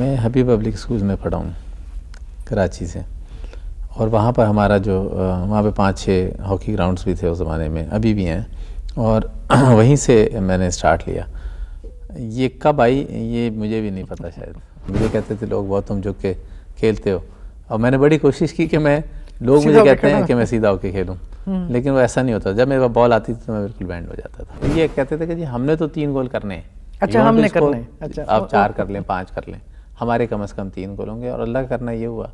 मैं हबीब public school में पढ़ा हूँ कराची से, और वहाँ पर हमारा जो वहाँ पे 5-6 हॉकी ग्राउंड्स भी थे उस ज़माने में, अभी भी हैं, और वहीं से मैंने स्टार्ट लिया। ये कब आई ये मुझे भी नहीं पता, शायद मुझे कहते थे लोग बहुत तुम झुक के खेलते हो, और मैंने बड़ी कोशिश की कि मैं, लोग मुझे कहते हैं कि मैं सीधा होके खेलूँ, लेकिन वो ऐसा नहीं होता। जब मेरे पास बॉल आती थी तो मैं बिल्कुल बैंड हो जाता था। ये कहते थे कि जी हमने तो 3 गोल करने हैं, अच्छा हमने करने हैं, अच्छा आप 4 कर लें 5 कर लें, हमारे कम से कम 3 गोल होंगे। और अल्लाह का करना ये हुआ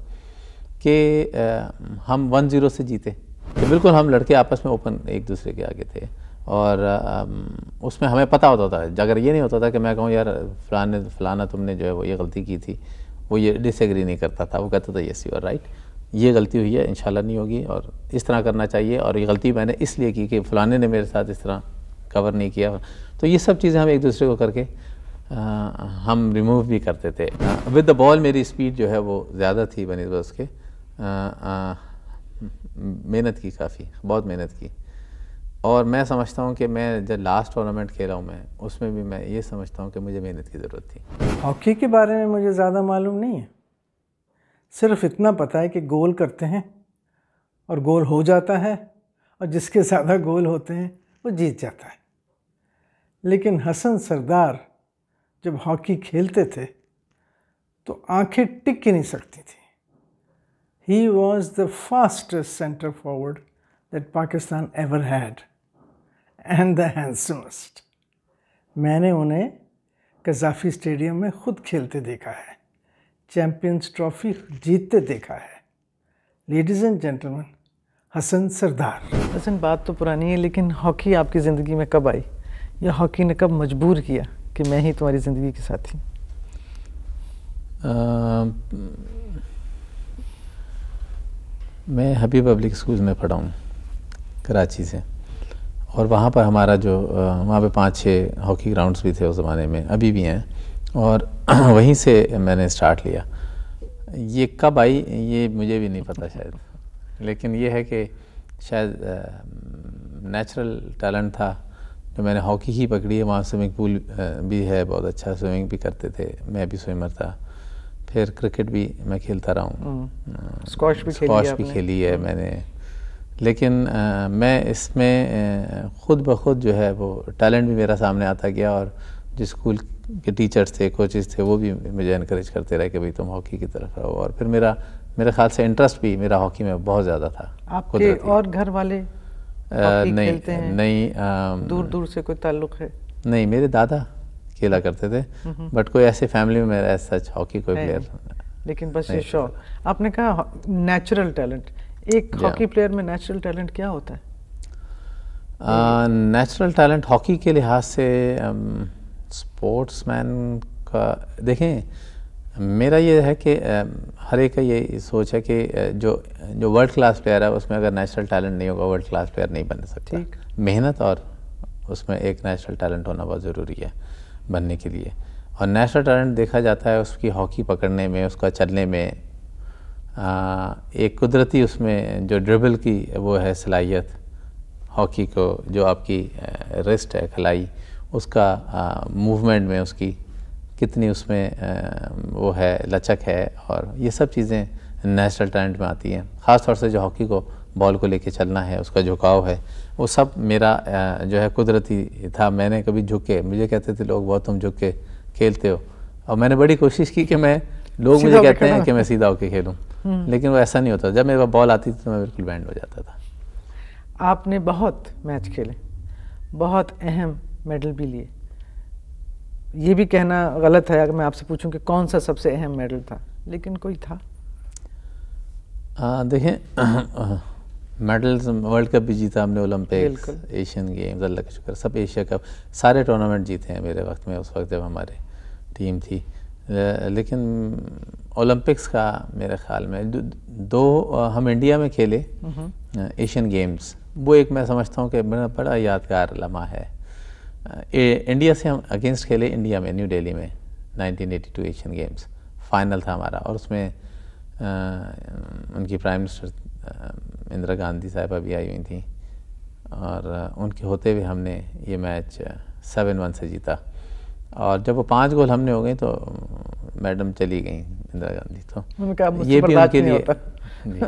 कि हम 1-0 से जीते। तो बिल्कुल हम लड़के आपस में ओपन एक दूसरे के आगे थे, और उसमें हमें पता होता था। अगर ये नहीं होता था कि मैं कहूँ यार फलाना तुमने जो है वो ये गलती की थी, वो ये डिसएग्री नहीं करता था, वो कहता था यस यू आर राइट, ये गलती हुई है, इंशाल्लाह नहीं होगी और इस तरह करना चाहिए, और ये गलती मैंने इसलिए की कि फलाने ने मेरे साथ इस तरह कवर नहीं किया। तो ये सब चीज़ें हम एक दूसरे को करके हम रिमूव भी करते थे। विद द बॉल मेरी स्पीड जो है वो ज़्यादा थी बनिस्बत उसके। मेहनत की, काफ़ी बहुत मेहनत की, और मैं समझता हूँ कि मैं जब लास्ट टूर्नामेंट खेला हूँ मैं, उसमें भी मैं ये समझता हूँ कि मुझे मेहनत की ज़रूरत थी। हॉकी के बारे में मुझे ज़्यादा मालूम नहीं है, सिर्फ इतना पता है कि गोल करते हैं और गोल हो जाता है, और जिसके ज़्यादा गोल होते हैं वो जीत जाता है। लेकिन हसन सरदार जब हॉकी खेलते थे तो आंखें टिक ही नहीं सकती थी। He was the fastest centre forward that Pakistan ever had and the हैंडसमेस्ट। मैंने उन्हें कज़ाफ़ी स्टेडियम में खुद खेलते देखा है, चैम्पियंस ट्रॉफी जीतते देखा है। लेडीज़ एंड जेंटलमैन, हसन सरदार। हसन, बात तो पुरानी है, लेकिन हॉकी आपकी ज़िंदगी में कब आई, या हॉकी ने कब मजबूर किया कि मैं ही तुम्हारी ज़िंदगी के साथी? मैं हबीब पब्लिक स्कूल में पढ़ा हूँ कराची से, और वहाँ पर हमारा जो वहाँ पे 5-6 हॉकी ग्राउंड्स भी थे उस ज़माने में, अभी भी हैं, और वहीं से मैंने स्टार्ट लिया। ये कब आई ये मुझे भी नहीं पता शायद, लेकिन ये है कि शायद नेचुरल टैलेंट था जो मैंने हॉकी ही पकड़ी है। वहाँ स्विमिंग पूल भी है, बहुत अच्छा स्विमिंग भी करते थे, मैं भी स्विमर था। फिर क्रिकेट भी मैं खेलता रहा हूँ, स्क्वॉश भी खेली है मैंने, लेकिन मैं इसमें ख़ुद ब खुद जो है वो टैलेंट भी मेरा सामने आता गया, और जो स्कूल के टीचर्स थे, कोचेस थे, वो भी मुझे इनकरेज करते रहे कि भाई तुम हॉकी की तरफ आओ। और फिर मेरे ख्याल से इंटरेस्ट भी मेरा हॉकी में बहुत ज़्यादा था। आपके और घर वाले हॉकी खेलते हैं? नहीं, दूर दूर से कोई ताल्लुक़ है? नहीं, मेरे दादा खेला करते थे, बट कोई ऐसे फैमिली में मेरा सच हॉकी कोई प्लेयर, लेकिन बस ये शौक। आपने कहा नेचुरल टैलेंट, एक हॉकी प्लेयर में नेचुरल टैलेंट क्या होता है? नेचुरल टैलेंट हॉकी के लिहाज से स्पोर्ट्समैन का देखें, मेरा ये है कि हर एक का ये सोच है कि जो वर्ल्ड क्लास प्लेयर है उसमें अगर नेचुरल टैलेंट नहीं होगा वर्ल्ड क्लास प्लेयर नहीं बन सकता। मेहनत और उसमें एक नेचुरल टैलेंट होना बहुत ज़रूरी है बनने के लिए। और नेचुरल टैलेंट देखा जाता है उसकी हॉकी पकड़ने में, उसका चलने में, एक कुदरती उसमें जो ड्रिबल की वो है सलाहियत, हॉकी को जो आपकी रिस्ट है, खलाई, उसका मूवमेंट में उसकी कितनी उसमें वो है, लचक है, और ये सब चीज़ें नेचुरल टैलेंट में आती हैं। ख़ास तौर से जो हॉकी को बॉल को लेके चलना है, उसका झुकाव है, वो सब मेरा जो है कुदरती था। मैंने कभी झुके, मुझे कहते थे लोग बहुत तुम झुक के खेलते हो, और मैंने बड़ी कोशिश की कि मैं, लोग मुझे कहते हैं कि मैं सीधा होके खेलूँ, लेकिन वो ऐसा नहीं होता। जब मेरे पास बॉल आती थी तो मैं बिल्कुल बैंड हो जाता था। आपने बहुत मैच खेले, बहुत अहम मेडल भी लिए। ये भी कहना गलत है अगर मैं आपसे पूछूं कि कौन सा सबसे अहम मेडल था, लेकिन कोई था। देखें, मेडल्स, वर्ल्ड कप भी जीता हमने, ओलंपिक्स, एशियन गेम्स, अल्लाह का शुक्र, सब एशिया कप, सारे टूर्नामेंट जीते हैं मेरे वक्त में, उस वक्त जब हमारे टीम थी। लेकिन ओलंपिक्स का मेरे ख्याल में दो हम इंडिया में खेले एशियन गेम्स, वो एक मैं समझता हूँ कि बड़ा यादगार लम्हा है। इंडिया से हम अगेंस्ट खेले इंडिया में, न्यू दिल्ली में 1982 एशियन गेम्स, फाइनल था हमारा, और उसमें उनकी प्राइम मिनिस्टर इंदिरा गांधी साहिबा भी आई हुई थी, और उनके होते हुए हमने ये मैच 7-1 से जीता। और जब वो 5 गोल हमने हो गए तो मैडम चली गई इंदिरा गांधी, तो उनका मुझसे ये भी बर्दाश्त उनके नहीं लिए होता। जी।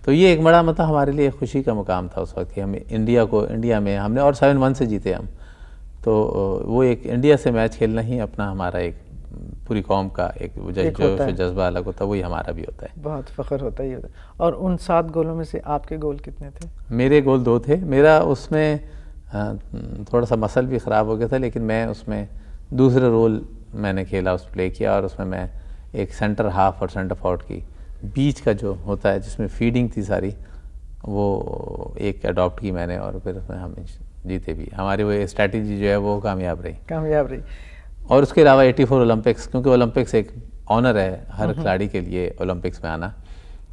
तो ये एक बड़ा मतलब हमारे लिए खुशी का मुकाम था उस वक्त कि हम इंडिया में हमने और 7-1 से जीते हम। तो वो एक इंडिया से मैच खेलना ही अपना हमारा एक पूरी कौम का एक एक होता जोश है। जज्बा अलग होता है, वही हमारा भी होता है। बहुत फ़ख्र होता ही होता है। और उन 7 गोलों में से आपके गोल कितने थे? मेरे गोल 2 थे। मेरा उसमें थोड़ा सा मसल भी ख़राब हो गया था, लेकिन मैं उसमें दूसरे रोल मैंने खेला, उस प्ले किया, और उसमें मैं एक सेंटर हाफ और सेंटर फॉरवर्ड की बीच का जो होता है जिसमें फीडिंग थी सारी, वो एक अडॉप्ट की मैंने, और फिर उसमें हम जीते भी। हमारी वो स्ट्रैटेजी जो है वो कामयाब रही। और उसके अलावा 84 ओलंपिक्स, क्योंकि ओलंपिक्स एक ऑनर है हर खिलाड़ी के लिए ओलंपिक्स में आना,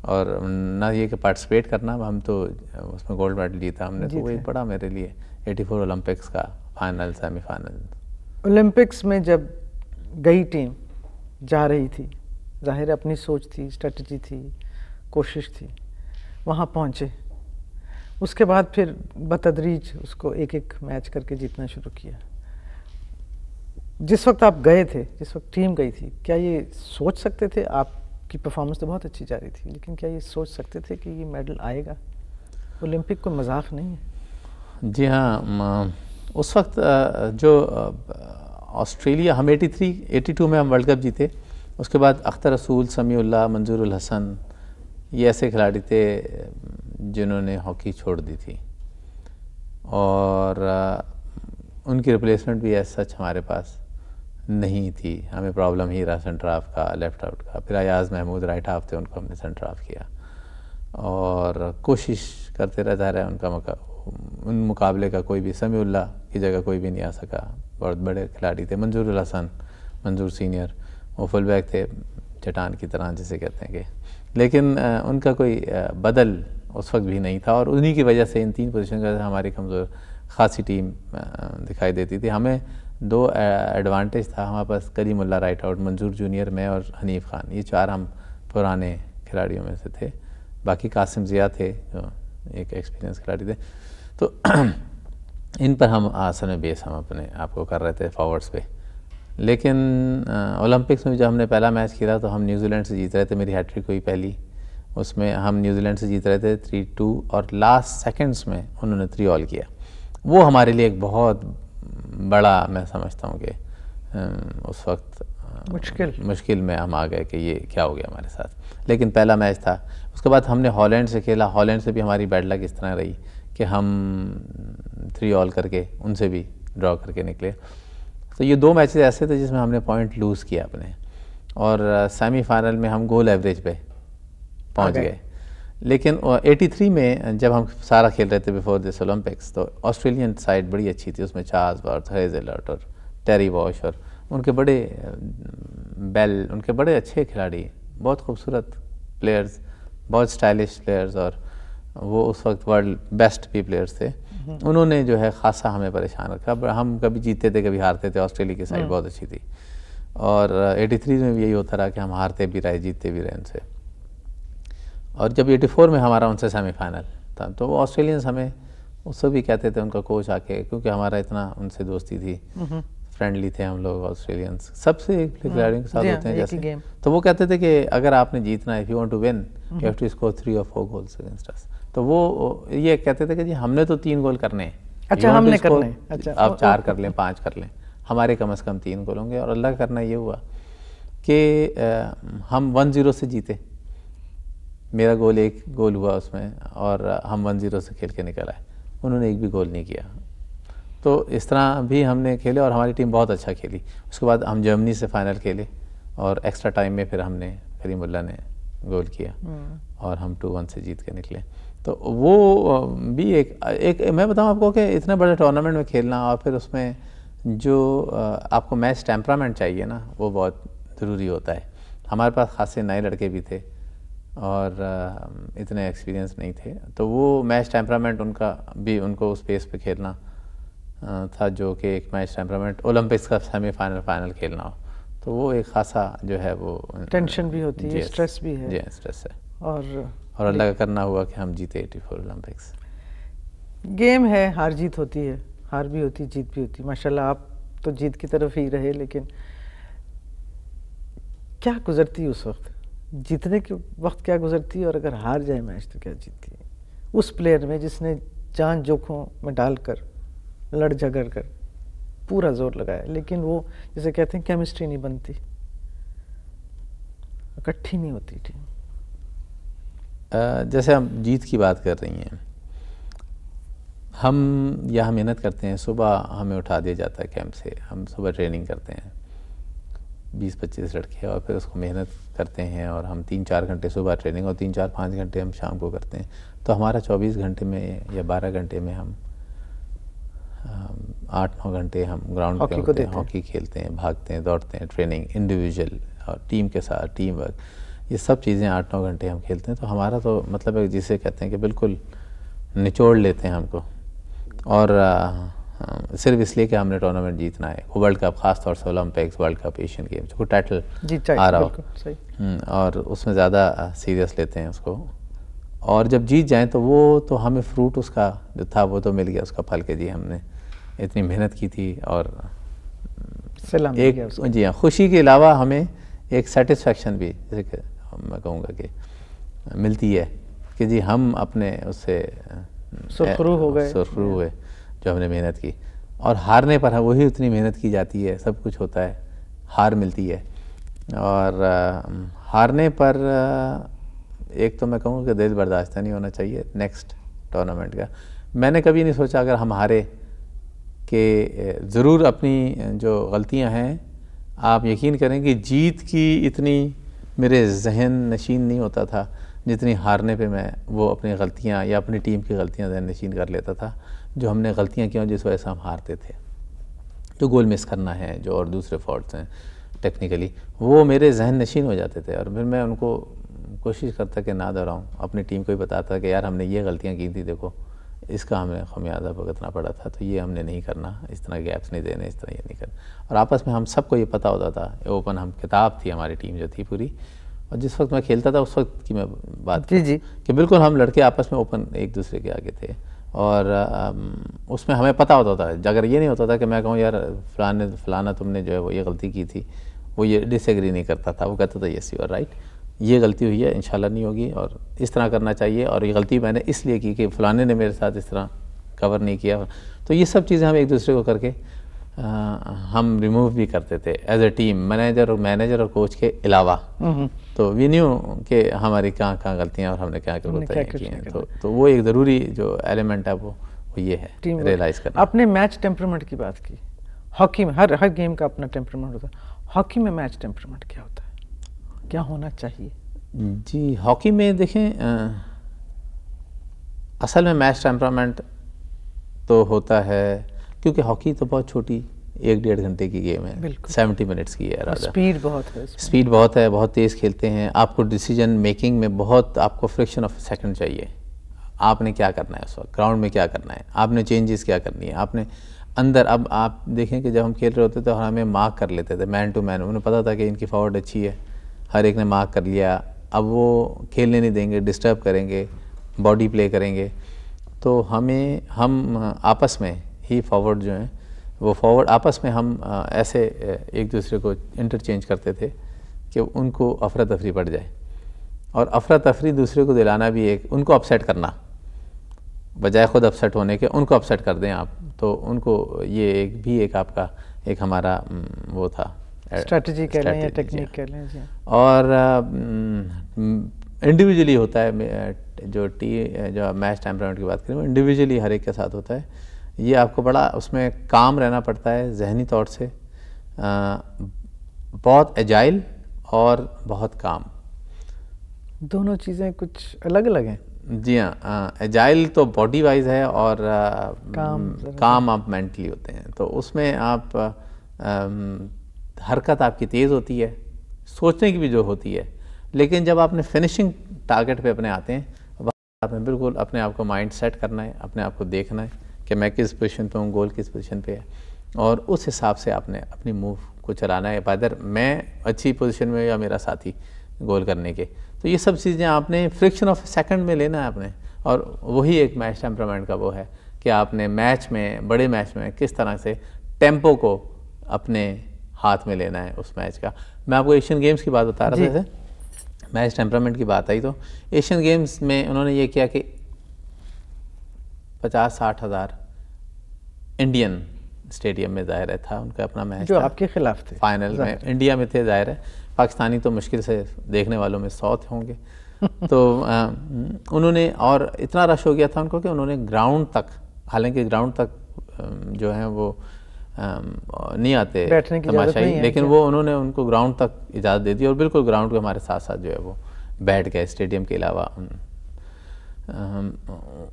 और ना ये कि पार्टिसिपेट करना, हम तो उसमें गोल्ड मेडल जीता हमने, तो वो एक बड़ा मेरे लिए 84 ओलंपिक्स का फाइनल सेमीफाइनल। ओलंपिक्स में जब गई टीम जा रही थी, जाहिर अपनी सोच थी, स्ट्रेटजी थी, कोशिश थी, वहाँ पहुँचे, उसके बाद फिर बतदरीज उसको एक एक मैच करके जीतना शुरू किया। जिस वक्त आप गए थे, जिस वक्त टीम गई थी, क्या ये सोच सकते थे? आपकी परफॉर्मेंस तो बहुत अच्छी जा रही थी, लेकिन क्या ये सोच सकते थे कि ये मेडल आएगा? ओलंपिक कोई मजाक नहीं है। जी हाँ, उस वक्त जो ऑस्ट्रेलिया, हम 82 में हम वर्ल्ड कप जीते। उसके बाद अख्तर रसूल, समीउल्लाह, मंजूरुल हसन, ये ऐसे खिलाड़ी थे जिन्होंने हॉकी छोड़ दी थी, और उनकी रिप्लेसमेंट भी ऐसा सच हमारे पास नहीं थी। हमें प्रॉब्लम ही रहा सेंटर हाफ का, लेफ्ट आउट का। फिर अयाज महमूद राइट हाफ थे, उनको हमने सेंटर हाफ किया, और कोशिश करते रहता रहे उनका उन मुकाबले का कोई भी, समीउल्लाह की जगह कोई भी नहीं आ सका। बहुत बड़े खिलाड़ी थे। मंजूरुल हसन, मंजूर सीनियर, वो फुल बैक थे, चट्टान की तरह जिसे कहते हैं कि, लेकिन उनका कोई बदल उस वक्त भी नहीं था, और उन्हीं की वजह से इन 3 पोजीशन का हमारी कमज़ोर खासी टीम दिखाई देती थी। हमें 2 एडवांटेज था हमारे पास, करीमुल्लाह राइट आउट, मंजूर जूनियर, मैं और हनीफ खान, ये 4 हम पुराने खिलाड़ियों में से थे। बाकी कासिम ज़िया थे जो एक एक्सपीरियंस खिलाड़ी थे। तो इन पर हम असल में बेस हम अपने आप को कर रहे थे फॉरवर्ड्स पे। लेकिन ओलंपिक्स में जब हमने पहला मैच खेला तो हम न्यूजीलैंड से जीत रहे थे, मेरी हैट्रिक हुई पहली, उसमें हम न्यूजीलैंड से जीत रहे थे 3-2, और लास्ट सेकंड्स में उन्होंने 3 ऑल किया। वो हमारे लिए एक बहुत बड़ा, मैं समझता हूँ कि उस वक्त मुश्किल में हम आ गए कि ये क्या हो गया हमारे साथ। लेकिन पहला मैच था। उसके बाद हमने हॉलैंड से खेला। हॉलैंड से भी हमारी बैड लक इस तरह रही कि हम 3 ऑल करके उनसे भी ड्रॉ करके निकले। तो ये 2 मैचेस ऐसे थे जिसमें हमने पॉइंट लूज़ किया अपने, और सेमीफाइनल में हम गोल एवरेज पे पहुंच गए। लेकिन 83 में जब हम सारा खेल रहे थे बिफोर दिस ओलंपिक्स, तो ऑस्ट्रेलियन साइड बड़ी अच्छी थी। उसमें चार्ल्स बर्थ, हेज़लवुड और टेरी वॉश, और उनके बड़े बेल, उनके बड़े अच्छे खिलाड़ी, बहुत खूबसूरत प्लेयर्स, बहुत स्टाइलिश प्लेयर्स, और वो उस वक्त वर्ल्ड बेस्ट भी प्लेयर्स थे। उन्होंने जो है ख़ासा हमें परेशान रखा। हम कभी जीतते थे, कभी हारते थे। ऑस्ट्रेलिया की साइड बहुत अच्छी थी, और 83 में भी यही होता रहा कि हम हारते भी रहे, जीतते भी रहे उनसे। और जब 84 में हमारा उनसे सेमीफाइनल था, तो वो ऑस्ट्रेलियंस हमें उससे भी कहते थे, उनका कोच आके, क्योंकि हमारा इतना उनसे दोस्ती थी, फ्रेंडली थे हम लोग ऑस्ट्रेलियंस, सबसे खिलाड़ियों के साथ होते हैं जैसे। तो वो कहते थे कि अगर आपने जीतना है, if you want to win, you have to score 3 or 4 goals against us. तो वो ये कहते थे कि जी हमने तो 3 गोल करने हैं, अच्छा हमने करने हैं, अच्छा आप 4 कर लें, 5 कर लें, हमारे कम से कम 3 गोल होंगे। और अल्लाह का करना ये हुआ कि हम 1-0 से जीते। मेरा गोल 1 गोल हुआ उसमें, और हम 1-0 से खेल के निकल आए। उन्होंने एक भी गोल नहीं किया। तो इस तरह भी हमने खेले, और हमारी टीम बहुत अच्छा खेली। उसके बाद हम जर्मनी से फाइनल खेले, और एक्स्ट्रा टाइम में फिर हमने, करीमुल्लाह ने गोल किया, और हम 2-1 से जीत के निकले। तो वो भी एक मैं बताऊं आपको कि इतने बड़े टूर्नामेंट में खेलना, और फिर उसमें जो आपको मैच टेम्परामेंट चाहिए ना, वो बहुत ज़रूरी होता है। हमारे पास खासे नए लड़के भी थे, और इतने एक्सपीरियंस नहीं थे, तो वो मैच टेम्परामेंट उनका भी, उनको उस पेस पे खेलना था, जो कि एक मैच टेम्परामेंट ओलंपिक्स का सेमीफाइनल फाइनल खेलना हो, तो वो एक खासा जो है वो टेंशन भी होती है, स्ट्रेस भी है। जी स्ट्रेस है। और अल्लाह का करना हुआ कि हम जीते 84 ओलंपिक्स। गेम है, हार जीत होती है, हार भी होती, जीत भी होती। माशाल्लाह आप तो जीत की तरफ ही रहे, लेकिन क्या गुजरती उस वक्त, जीतने के वक्त क्या गुजरती, और अगर हार जाए मैच तो क्या जीतती है उस प्लेयर में जिसने जान जोखों में डालकर लड़ झगड़ कर पूरा जोर लगाया, लेकिन वो जैसे कहते हैं केमिस्ट्री नहीं बनती, इकट्ठी नहीं होती टीम। जैसे हम जीत की बात कर रही हैं, हम यहाँ मेहनत करते हैं, सुबह हमें उठा दिया जाता है कैंप से, हम सुबह ट्रेनिंग करते हैं 20-25 लड़के, और फिर उसको मेहनत करते हैं, और हम 3-4 घंटे सुबह ट्रेनिंग और 3-4-5 घंटे हम शाम को करते हैं। तो हमारा 24 घंटे में या 12 घंटे में हम 8-9 घंटे हम ग्राउंड पे होते हैं, हॉकी खेलते हैं, भागते हैं, दौड़ते हैं, ट्रेनिंग इंडिविजुअल और टीम के साथ, टीम वर्क, ये सब चीज़ें 8-9 घंटे हम खेलते हैं। तो हमारा तो मतलब है जिसे कहते हैं कि बिल्कुल निचोड़ लेते हैं हमको, और सिर्फ इसलिए कि हमने टूर्नामेंट जीतना है, वो वर्ल्ड कप, खास तौर से Olympics, world cup, Asian games, कोई टाइटल आ रहा हो, और उसमें ज़्यादा सीरियस लेते हैं उसको, और जब जीत जाएं तो वो तो हमें फ्रूट उसका जो था वो तो मिल गया, उसका फल के जी हमने इतनी मेहनत की थी, और एक जी हाँ, खुशी के अलावा हमें एक सेटिस्फेक्शन भी, जैसे कि मैं कहूँगा कि मिलती है कि जी हम अपने उससे सुरखरू हुए जो हमने मेहनत की। और हारने पर वही उतनी मेहनत की जाती है, सब कुछ होता है, हार मिलती है, और हारने पर एक तो मैं कहूँगा कि दिल बर्दाश्त नहीं होना चाहिए नेक्स्ट टूर्नामेंट का। मैंने कभी नहीं सोचा अगर हम हारे कि ज़रूर अपनी जो गलतियाँ हैं, आप यकीन करें कि जीत की इतनी मेरे जहन नशीन नहीं होता था जितनी हारने पे मैं वो अपनी गलतियाँ या अपनी टीम की गलतियाँ जहन नशीन कर लेता था, जो हमने गलतियाँ की जिस वजह से हम हारते थे, जो गोल मिस करना है, जो और दूसरे फॉल्ट्स हैं टेक्निकली, वो मेरे जहन नशीन हो जाते थे, और फिर मैं उनको कोशिश करता कि ना दोहराऊँ, अपनी टीम को ही बताता कि यार हमने ये गलतियाँ की थी, देखो इसका हमें खमियाजा भुगतना पड़ा था, तो ये हमने नहीं करना, इस तरह गैप्स नहीं देने, इस तरह ये नहीं करना। और आपस में हम सबको ये पता होता था, ओपन हम किताब थी हमारी टीम जो थी पूरी, और जिस वक्त मैं खेलता था उस वक्त की मैं बात जी कि बिल्कुल हम लड़के आपस में ओपन एक दूसरे के आगे थे, और उसमें हमें पता होता था। अगर ये नहीं होता था कि मैं कहूँ यार फलाना तुमने जो है वो ये गलती की थी, वो ये डिसएग्री नहीं करता था, वो कहता था यस यू आर राइट, ये गलती हुई है, इंशाल्लाह नहीं होगी, और इस तरह करना चाहिए, और ये गलती मैंने इसलिए की कि फलाने ने मेरे साथ इस तरह कवर नहीं किया। तो ये सब चीज़ें हम एक दूसरे को करके हम रिमूव भी करते थे एज ए टीम, मैनेजर और कोच के अलावा। तो वी न्यू कि हमारी कहाँ गलतियाँ और हमने क्या की हैं। तो वो एक ज़रूरी जो एलिमेंट है वो ये है रियलाइज़ करना। आपने मैच टेम्परामेंट की बात की, हॉकी में हर गेम का अपना टेम्परामेंट होता है, हॉकी में मैच टेम्परामेंट क्या होता है, क्या होना चाहिए? जी, हॉकी में देखें असल में मैच टेम्परामेंट तो होता है, क्योंकि हॉकी तो बहुत छोटी 1-1.5 घंटे की गेम है, 70 मिनट्स की है, स्पीड बहुत है, स्पीड बहुत है, बहुत तेज़ खेलते हैं, आपको डिसीजन मेकिंग में बहुत आपको फ्रैक्शन ऑफ सेकंड चाहिए। आपने क्या करना है उस वक्त, ग्राउंड में क्या करना है, आपने चेंजेस क्या करनी है, आपने अंदर। अब आप देखें कि जब हम खेल रहे होते तो हमें मार्क कर लेते थे मैन टू मैन, उन्हें पता था कि इनकी फॉरवर्ड अच्छी है, हर एक ने मार्क कर लिया, अब वो खेलने नहीं देंगे, डिस्टर्ब करेंगे, बॉडी प्ले करेंगे। तो हम आपस में ही फॉरवर्ड जो हैं वो फॉरवर्ड आपस में हम ऐसे एक दूसरे को इंटरचेंज करते थे कि उनको अफरा तफरी पड़ जाए, और अफरा तफरी दूसरे को दिलाना भी एक, उनको अपसेट करना बजाय ख़ुद अपसेट होने के, उनको अपसेट कर दें आप, तो उनको ये एक आपका एक हमारा वो था, स्ट्रैटेजी कह लें या टेक्निक कह लें जी। और इंडिविजुअली होता है जो मैच टेम्परामेंट की बात करें, वो इंडिविजुअली हर एक के साथ होता है। ये आपको बड़ा उसमें काम रहना पड़ता है जहनी तौर से, बहुत एजाइल और बहुत काम। दोनों चीज़ें कुछ अलग अलग हैं। जी हाँ, एजाइल तो बॉडी वाइज है, और काम आप मेंटली होते हैं। तो उसमें आप हरकत आपकी तेज़ होती है, सोचने की भी जो होती है, लेकिन जब आपने फिनिशिंग टारगेट पे अपने आते हैं, वहाँ आपने बिल्कुल अपने आप को माइंड सेट करना है, अपने आप को देखना है कि मैं किस पोजीशन पे हूँ, गोल किस पोजीशन पे है, और उस हिसाब से आपने अपनी मूव को चलाना है, इधर मैं अच्छी पोजीशन में या मेरा साथी गोल करने के। तो ये सब चीज़ें आपने फ्रिक्शन ऑफ सेकंड में लेना है आपने, और वही एक मैच टेम्परामेंट का वो है कि आपने मैच में, बड़े मैच में किस तरह से टेम्पो को अपने हाथ में लेना है उस मैच का। मैं आपको एशियन गेम्स की बात बता रहा था, जैसे मैच टेम्परामेंट की बात आई, तो एशियन गेम्स में उन्होंने ये किया कि 50-60 हज़ार इंडियन स्टेडियम में ज़ाहिर था उनका अपना मैच जो था, आपके खिलाफ थे फाइनल में इंडिया में थे। ज़ाहिर है पाकिस्तानी तो मुश्किल से देखने वालों में 100 होंगे। तो उन्होंने, और इतना रश हो गया था उनको कि उन्होंने ग्राउंड तक, हालांकि ग्राउंड तक जो है वो नहीं आते तमाशाई, लेकिन वो उन्होंने उनको ग्राउंड तक इजाज़त दे दी और बिल्कुल ग्राउंड के हमारे साथ साथ जो है वो बैठ गए स्टेडियम के अलावा।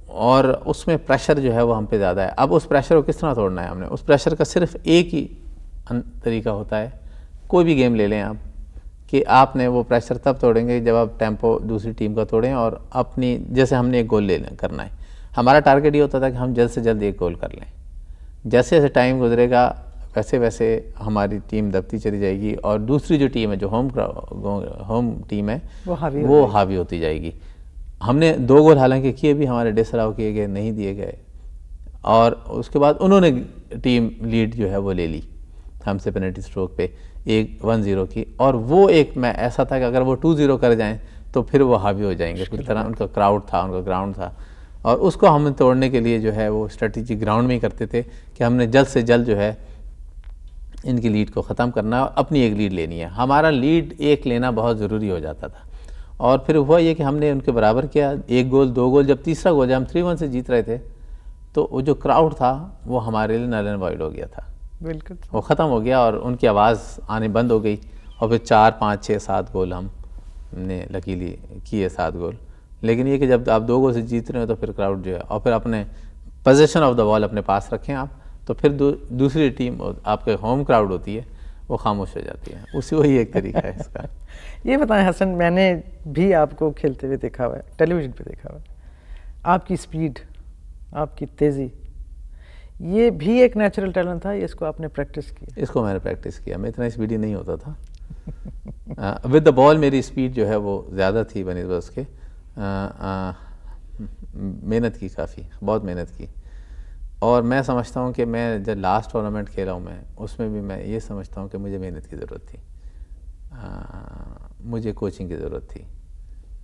और उसमें प्रेशर जो है वो हम पे ज़्यादा है। अब उस प्रेशर को किस तरह तोड़ना है हमने, उस प्रेशर का सिर्फ एक ही तरीका होता है, कोई भी गेम ले लें आप, कि आपने वो प्रेशर तब तोड़ेंगे जब आप टेम्पो दूसरी टीम का तोड़ें और अपनी, जैसे हमने एक गोल करना है, हमारा टारगेट ये होता था कि हम जल्द से जल्द एक गोल कर लें। जैसे जैसे टाइम गुजरेगा वैसे वैसे हमारी टीम दबती चली जाएगी और दूसरी जो टीम है, जो होम टीम है, वो हावी होती जाएगी। हमने 2 गोल हालांकि किए भी, हमारे डिसअलाउ किए गए, नहीं दिए गए, और उसके बाद उन्होंने टीम लीड जो है वो ले ली हमसे पेनल्टी स्ट्रोक पे 1-0 की। और वो एक मैच ऐसा था कि अगर वो 2-0 कर जाएं तो फिर वो हावी हो जाएंगे पूरी तरह। उनका क्राउड था, उनका ग्राउंड था, और उसको हमने तोड़ने के लिए जो है वो स्ट्रेटजी ग्राउंड में ही करते थे कि हमने जल्द से जल्द जो है इनकी लीड को ख़त्म करना और अपनी एक लीड लेनी है। हमारा लीड एक लेना बहुत ज़रूरी हो जाता था। और फिर हुआ ये कि हमने उनके बराबर किया, 1 गोल 2 गोल, जब तीसरा गोल, जब हम 3-1 से जीत रहे थे, तो वो जो क्राउड था वो हमारे लिए नल एंड वॉइड हो गया था, बिल्कुल वो ख़त्म हो गया और उनकी आवाज़ आनी बंद हो गई। और फिर 4, 5, 6, 7 गोल हमने लकीली किए, 7 गोल। लेकिन ये कि जब आप 2 गोल से जीत रहे हो तो फिर क्राउड जो है, और फिर अपने पोजीशन ऑफ द बॉल अपने पास रखें आप, तो फिर दूसरी टीम आपके होम क्राउड होती है वो खामोश हो जाती है। वही एक तरीका है इसका। ये बताएं हसन, मैंने भी आपको खेलते हुए देखा हुआ है, टेलीविज़न पे देखा हुआ है, आपकी स्पीड, आपकी तेज़ी, ये भी एक नेचुरल टैलेंट था, इसको आपने प्रैक्टिस किया? इसको मैंने प्रैक्टिस किया, मैं इतना स्पीडी नहीं होता था। विद द बॉल मेरी स्पीड जो है वो ज़्यादा थी बनिस्बत उसके। मेहनत की, काफ़ी बहुत मेहनत की। और मैं समझता हूँ कि मैं जब लास्ट टूर्नामेंट खेला हूँ मैं, उसमें भी मैं ये समझता हूँ कि मुझे मेहनत की ज़रूरत थी, मुझे कोचिंग की ज़रूरत थी,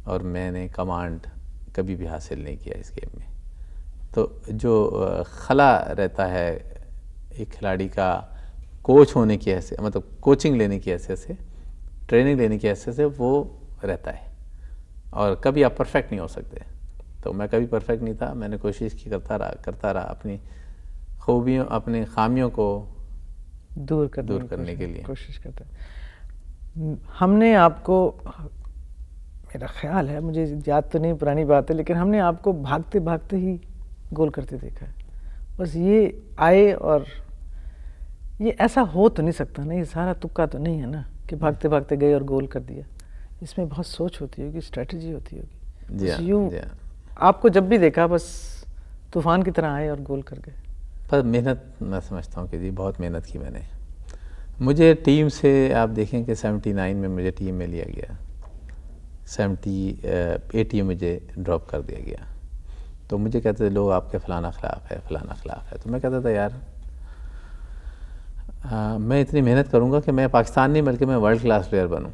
और मैंने कमांड कभी भी हासिल नहीं किया इस गेम में। तो जो खला रहता है एक खिलाड़ी का कोच होने की हैसियत, मतलब कोचिंग लेने की हैसियत से, ट्रेनिंग लेने की हैसियत से, वो रहता है। और कभी आप परफेक्ट नहीं हो सकते, तो मैं कभी परफेक्ट नहीं था। मैंने कोशिश की, करता रहा अपनी खूबियों, अपनी खामियों को दूर करने के लिए कोशिश करते। हमने आपको, मेरा ख्याल है, मुझे याद तो नहीं, पुरानी बात है, लेकिन हमने आपको भागते भागते ही गोल करते देखा है। बस ये आए, और ये ऐसा हो तो नहीं सकता ना, ये सारा तुक्का तो नहीं है ना कि भागते भागते गए और गोल कर दिया। इसमें बहुत सोच होती होगी, स्ट्रेटजी होती होगी। जी हाँ। आपको जब भी देखा बस तूफान की तरह आए और गोल कर गए। पर मेहनत, मैं समझता हूँ कि जी बहुत मेहनत की मैंने। मुझे टीम से, आप देखें कि 79 में मुझे टीम में लिया गया, 80 में मुझे ड्रॉप कर दिया गया। तो मुझे कहते थे लोग आपके फ़लाना खिलाफ है, फ़लाना खिलाफ है। तो मैं कहता था यार मैं इतनी मेहनत करूँगा कि मैं पाकिस्तान नहीं बल्कि मैं वर्ल्ड क्लास प्लेयर बनूँ,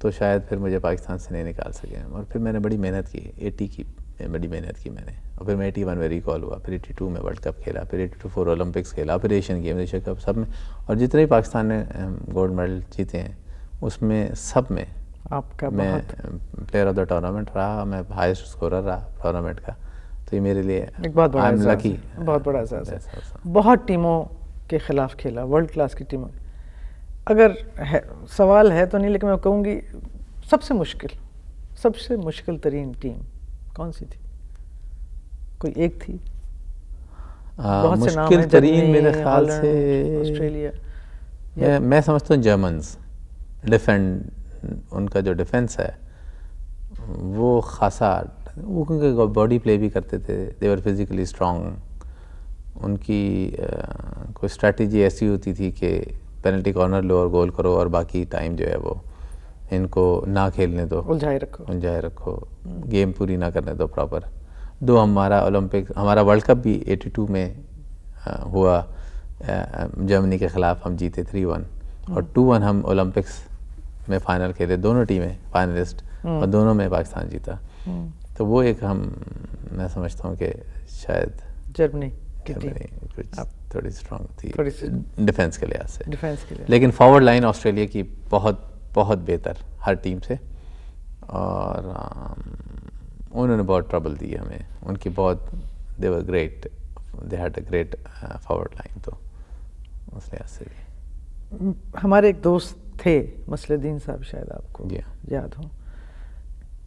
तो शायद फिर मुझे पाकिस्तान से नहीं निकाल सके। और फिर मैंने बड़ी मेहनत की, 80 की बड़ी मेहनत की मैंने। और फिर मैं 81 में रिकॉल हुआ, फिर 82 में वर्ल्ड कप खेला, फिर 82 ओलंपिक्स खेला, फिर एशियन गेम, एशिया कप, सब में। और जितने भी पाकिस्तान ने गोल्ड मेडल जीते हैं उसमें सब में आपका मैं प्लेयर ऑफ द टूर्नामेंट रहा, मैं हाईएस्ट स्कोरर रहा टूर्नामेंट का। तो ये मेरे लिए एक बहुत बड़ा लकी, बहुत बड़ा एहसास है। बहुत टीमों के खिलाफ खेला, वर्ल्ड क्लास की टीमों। अगर है, सवाल है तो नहीं, लेकिन मैं कहूँगी सबसे मुश्किल तरीन टीम कौन सी थी? कोई एक थी? बहुत से नाम हैं, मुश्किल तरीन मेरे ख्याल से ऑस्ट्रेलिया। मैं समझता हूँ जर्मन्स, उनका जो डिफेंस है वो खासा, वो क्योंकि बॉडी प्ले भी करते थे, दे वर फिजिकली स्ट्रांग। उनकी कोई स्ट्रैटेजी ऐसी होती थी कि पेनल्टी कॉर्नर लो और गोल करो, और बाकी टाइम जो है वो इनको ना खेलने दो, उलझाए रखो, गेम पूरी ना करने दो प्रॉपर। हमारा वर्ल्ड कप भी 82 में हुआ, जर्मनी के ख़िलाफ़ हम जीते 3-1 और 2-1 हम ओलंपिक्स में फ़ाइनल खेले, दोनों टीमें फाइनलिस्ट और दोनों में पाकिस्तान जीता। तो वो एक मैं समझता हूँ कि शायद जर्मनी की टीम कुछ थोड़ी स्ट्रांग थी डिफेंस के लिहाज से, डिफेंस के लिए। लेकिन फॉरवर्ड लाइन ऑस्ट्रेलिया की बहुत बहुत बेहतर हर टीम से, और उन्होंने बहुत ट्रबल दी हमें, उनकी बहुत they were great, they had a great forward line. तो उस लिहाज से भी हमारे एक दोस्त थे मसलुद्दीन साहब, शायद आपको याद हो,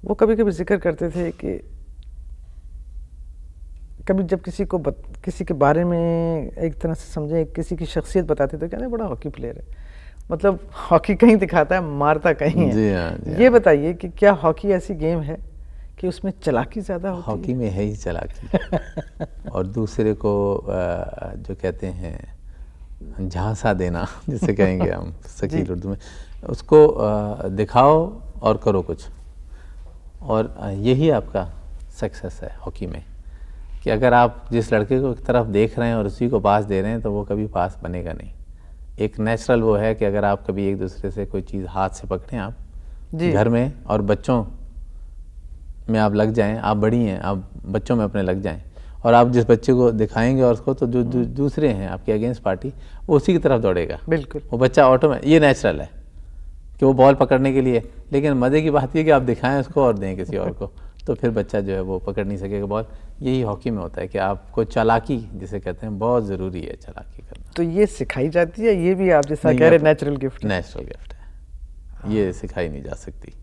वो कभी कभी जिक्र करते थे कि कभी जब किसी के बारे में एक तरह से समझे, किसी की शख्सियत बताते थे, कहते बड़ा हॉकी प्लेयर है, मतलब हॉकी कहीं दिखाता है मारता कहीं है। जी हाँ, ये बताइए कि क्या हॉकी ऐसी गेम है कि उसमें चालाकी ज़्यादा होती है? हॉकी में है ही चालाकी और दूसरे को जो कहते हैं झांसा देना जिसे कहेंगे हम शकील उर्दू में, उसको दिखाओ और करो कुछ, और यही आपका सक्सेस है हॉकी में, कि अगर आप जिस लड़के को एक तरफ देख रहे हैं और उसी को पास दे रहे हैं तो वो कभी पास बनेगा नहीं। एक नेचुरल वो है कि अगर आप कभी एक दूसरे से कोई चीज़ हाथ से पकड़ें आप घर में, और बच्चों में आप लग जाएं, आप बड़ी हैं, आप बच्चों में अपने लग जाएं, और आप जिस बच्चे को दिखाएंगे और उसको, तो जो दूसरे हैं आपके अगेंस्ट पार्टी, वो उसी की तरफ दौड़ेगा। बिल्कुल, वो बच्चा ऑटोमेटिक, ये नेचुरल है कि वो बॉल पकड़ने के लिए, लेकिन मज़े की बात ये कि आप दिखाएं उसको और दें किसी और को, तो फिर बच्चा जो है वो पकड़ नहीं सकेगा बॉल। यही हॉकी में होता है कि आपको चालाकी जिसे कहते हैं, बहुत ज़रूरी है चालाकी करना। तो ये सिखाई जाती है, ये भी आप जैसा कह रहे नेचुरल गिफ्ट? नेचुरल गिफ्ट है, ये सिखाई नहीं जा सकती।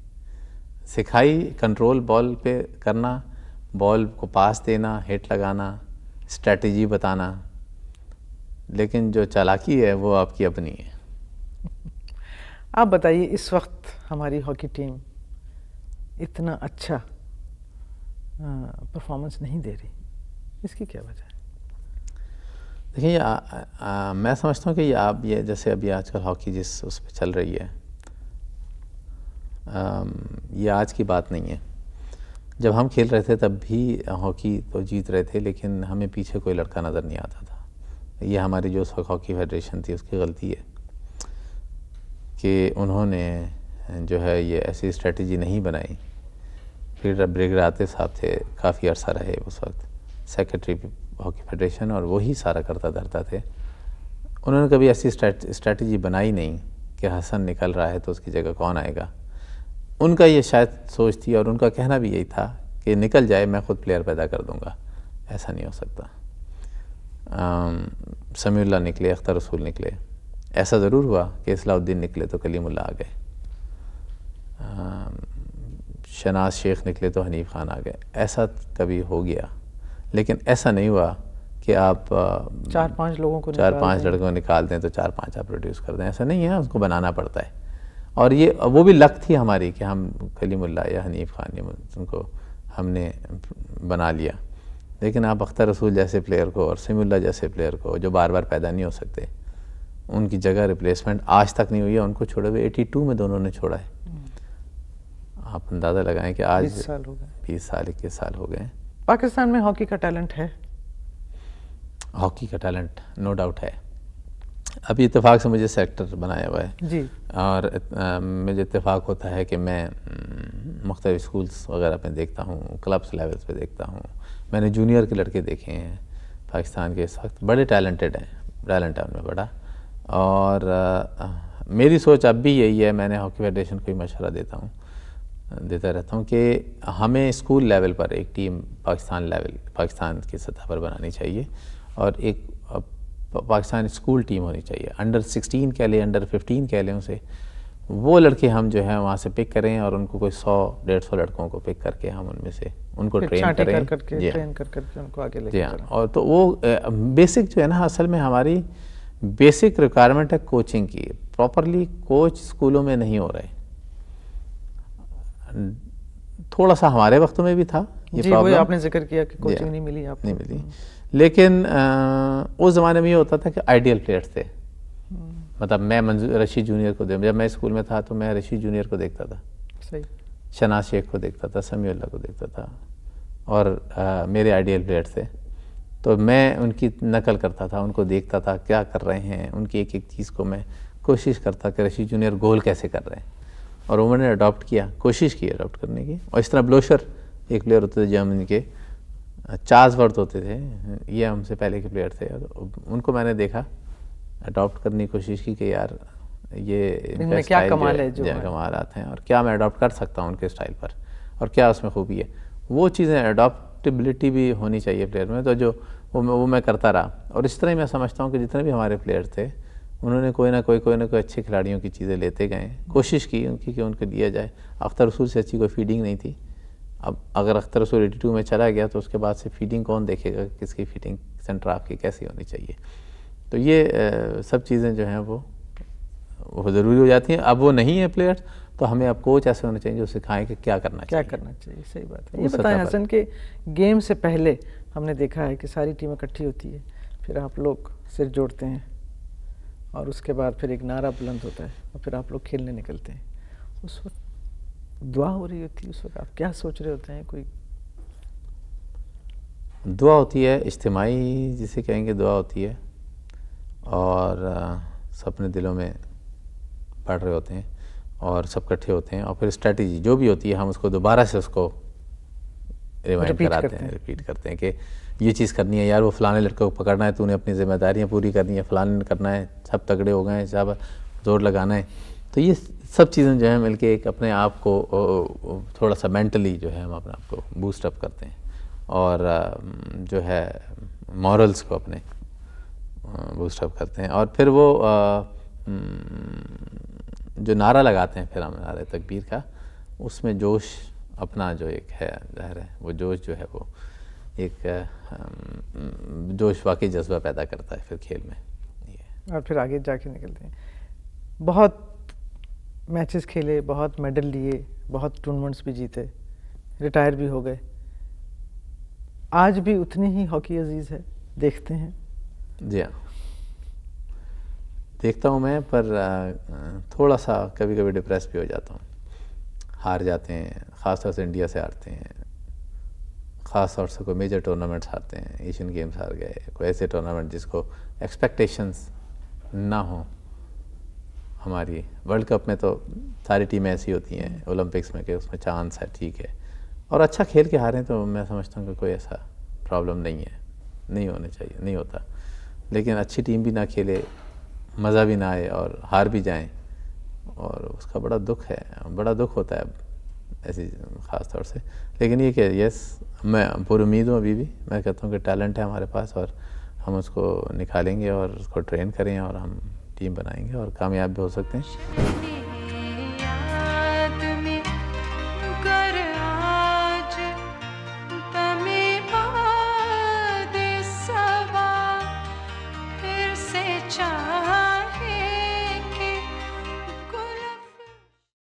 सिखाई कंट्रोल बॉल पे करना, बॉल को पास देना, हिट लगाना, स्ट्रेटजी बताना, लेकिन जो चालाकी है वो आपकी अपनी है। आप बताइए, इस वक्त हमारी हॉकी टीम इतना अच्छा परफॉर्मेंस नहीं दे रही, इसकी क्या वजह है? देखिए, मैं समझता हूँ कि ये जैसे अभी आजकल हॉकी जिस उस पर चल रही है, ये आज की बात नहीं है। जब हम खेल रहे थे तब भी हॉकी तो जीत रहे थे, लेकिन हमें पीछे कोई लड़का नज़र नहीं आता था। ये हमारी जो उस वक्त हॉकी फेडरेशन थी उसकी गलती है कि उन्होंने जो है ये ऐसी स्ट्रेटजी नहीं बनाई। फिर ब्रिगेड आते साहब थे, काफ़ी अर्सा रहे उस वक्त सेक्रेटरी हॉकी फेडरेशन, और वही सारा करता धरता थे। उन्होंने कभी ऐसी स्ट्रेटजी बनाई नहीं कि हसन निकल रहा है तो उसकी जगह कौन आएगा। उनका ये शायद सोच थी, और उनका कहना भी यही था कि निकल जाए मैं ख़ुद प्लेयर पैदा कर दूंगा। ऐसा नहीं हो सकता। समीउल्लाह निकले, अख्तर रसूल निकले, ऐसा ज़रूर हुआ कि इस्लाउद्दीन निकले तो कलीमुल्लाह आ गए, शनाज शेख निकले तो हनीफ खान आ गए, ऐसा कभी हो गया। लेकिन ऐसा नहीं हुआ कि आप 4-5 लोगों को 4-5 लड़कों को निकाल दें तो 4-5 आप प्रोड्यूस कर दें, ऐसा नहीं है, उसको बनाना पड़ता है। और ये वो भी लक थी हमारी कि हम कलीमुल्लाह या हनीफ खान उनको हमने बना लिया। लेकिन आप अख्तर रसूल जैसे प्लेयर को और समीउल्लाह जैसे प्लेयर को, जो बार बार पैदा नहीं हो सकते, उनकी जगह रिप्लेसमेंट आज तक नहीं हुई है। उनको छोड़े हुए 82 में दोनों ने छोड़ा है। आप अंदाज़ा लगाएं कि आज 20 साल हो गए, 20 साल 21 साल हो गए। पाकिस्तान में हॉकी का टैलेंट है? हॉकी का टैलेंट नो डाउट है। अभी इत्तेफाक से मुझे सेलेक्टर बनाया हुआ है जी, और मुझे इत्तेफाक होता है कि मैं मुख्तलिफ स्कूल्स वगैरह पे देखता हूँ, क्लब्स लेवल्स पे देखता हूँ। मैंने जूनियर के लड़के देखे हैं पाकिस्तान के, इस वक्त बड़े टैलेंटेड हैं, टैलेंट है उनमें बड़ा। और मेरी सोच अब भी यही है, मैंने हॉकी फेडरेशन को ही मशवरा देता रहता हूँ कि हमें स्कूल लेवल पर एक टीम पाकिस्तान की सतह पर बनानी चाहिए, और एक पाकिस्तान स्कूल टीम होनी चाहिए। अंडर 16 कह लें, अंडर 15 कह लें उसे, वो लड़के हम जो है वहाँ से पिक करें और उनको कोई 100-150 लड़कों को पिक करके हम उनमें से उनको ट्रेन करें, ट्रेन कर उनको आगे लेके चलें। और तो वो बेसिक जो है ना, असल में हमारी बेसिक रिक्वायरमेंट है कोचिंग की। प्रॉपरली कोच स्कूलों में नहीं हो रहे। थोड़ा सा हमारे वक्तों में भी था ये प्रॉब्लम, आपने जिक्र किया कि कोचिंग नहीं मिली आपको। नहीं मिली, लेकिन उस ज़माने में ये होता था कि आइडियल प्लेयर्स थे। मतलब मैं रशीद जूनियर को जब मैं स्कूल में था तो मैं रशीद जूनियर को देखता था, सही, शनाज शेख को देखता था, समीउल्लाह को देखता था, और मेरे आइडियल प्लेयर्स थे। तो मैं उनकी नकल करता था, उनको देखता था क्या कर रहे हैं, उनकी एक एक चीज़ को मैं कोशिश करता कि रशीद जूनियर गोल कैसे कर रहे हैं, और उन्होंने अडॉप्ट किया, कोशिश की अडॉप्ट करने की। और इस तरह ब्लोशर एक प्लेयर होते थे जर्मनी के, चार्ल्सवर्थ होते थे, ये हमसे पहले के प्लेयर थे, उनको मैंने देखा, अडॉप्ट करने की कोशिश की कि यार ये इनमें क्या कमाल है, जो कमाल आते हैं और क्या मैं अडॉप्ट कर सकता हूँ उनके स्टाइल पर, और क्या उसमें खूबी है। वो चीज़ें अडॉप्टेबिलिटी भी होनी चाहिए प्लेयर में, तो जो वो मैं करता रहा। और इस तरह ही मैं समझता हूँ कि जितने भी हमारे प्लेयर थे उन्होंने कोई ना कोई अच्छे खिलाड़ियों की चीज़ें लेते गए, कोशिश की उनकी कि उनको दिया जाए। अख्तर रसूल से अच्छी कोई फीडिंग नहीं थी। अब अगर अख्तर रसूल 82 में चला गया तो उसके बाद से फीडिंग कौन देखेगा, किसकी फीडिंग सेंटर हाफ की कैसी होनी चाहिए। तो ये सब चीज़ें जो हैं वो ज़रूरी हो जाती हैं। अब वो नहीं है प्लेयर्स, तो हमें अब कोच ऐसे होने चाहिए जो सिखाएं कि क्या करना चाहिए। सही बात है। ये बताएं हसन के गेम से पहले हमने देखा है कि सारी टीम इकट्ठी होती है, फिर आप लोग सिर जोड़ते हैं और उसके बाद फिर एक नारा बुलंद होता है और फिर आप लोग खेलने निकलते हैं। उस वक्त दुआ हो रही होती है, उस वक्त आप क्या सोच रहे होते हैं? कोई दुआ होती है, इज्तिमाई जिसे कहेंगे दुआ होती है, और सब अपने दिलों में पढ़ रहे होते हैं और सब इकट्ठे होते हैं, और फिर स्ट्रेटजी जो भी होती है हम उसको दोबारा से उसको रिमाइंड कराते हैं, रिपीट करते हैं कि ये चीज़ करनी है यार, वो फलाने लड़के को पकड़ना है, तूने अपनी जिम्मेदारियाँ पूरी करनी है, फलाने ने करना है, सब तगड़े हो गए हैं, सब जोर लगाना है। तो ये सब चीज़ें जो है मिलके एक अपने आप को थोड़ा सा मेंटली जो है हम अपने आप को बूस्ट अप करते हैं, और जो है मॉरल्स को अपने बूस्ट अप करते हैं। और फिर वो जो नारा लगाते हैं फिर हम नारे तकबीर का, उसमें जोश अपना जो एक है ज़ाहिर है, वो जोश जो है वो एक जोश वाकई जज्बा पैदा करता है फिर खेल में। और फिर आगे जाके निकलते हैं। बहुत मैचेस खेले, बहुत मेडल लिए, बहुत टूर्नामेंट्स भी जीते, रिटायर भी हो गए, आज भी उतनी ही हॉकी अजीज़ है, देखते हैं? जी हाँ, देखता हूँ मैं, पर थोड़ा सा कभी कभी डिप्रेस भी हो जाता हूँ। हार जाते हैं, ख़ास तौर से इंडिया से हारते हैं, ख़ास तौर से कोई मेजर टूर्नामेंट्स हारते हैं, एशियन गेम्स हार गए, कोई ऐसे टूर्नामेंट जिसको एक्सपेक्टेशंस ना हो हमारी। वर्ल्ड कप में तो सारी टीमें ऐसी होती हैं, ओलंपिक्स में कि उसमें चांस है, ठीक है, और अच्छा खेल के हारें तो मैं समझता हूँ कि कोई ऐसा प्रॉब्लम नहीं है, नहीं होने चाहिए, नहीं होता। लेकिन अच्छी टीम भी ना खेले, मज़ा भी ना आए और हार भी जाएं, और उसका बड़ा दुख है, बड़ा दुख होता है ऐसी ख़ास तौर से। लेकिन ये कि यस, मैं पूरी उम्मीद हूँ अभी भी, मैं कहता हूँ कि टैलेंट है हमारे पास और हम उसको निकालेंगे और उसको ट्रेन करें और हम टीम बनाएंगे और कामयाब भी हो सकते हैं।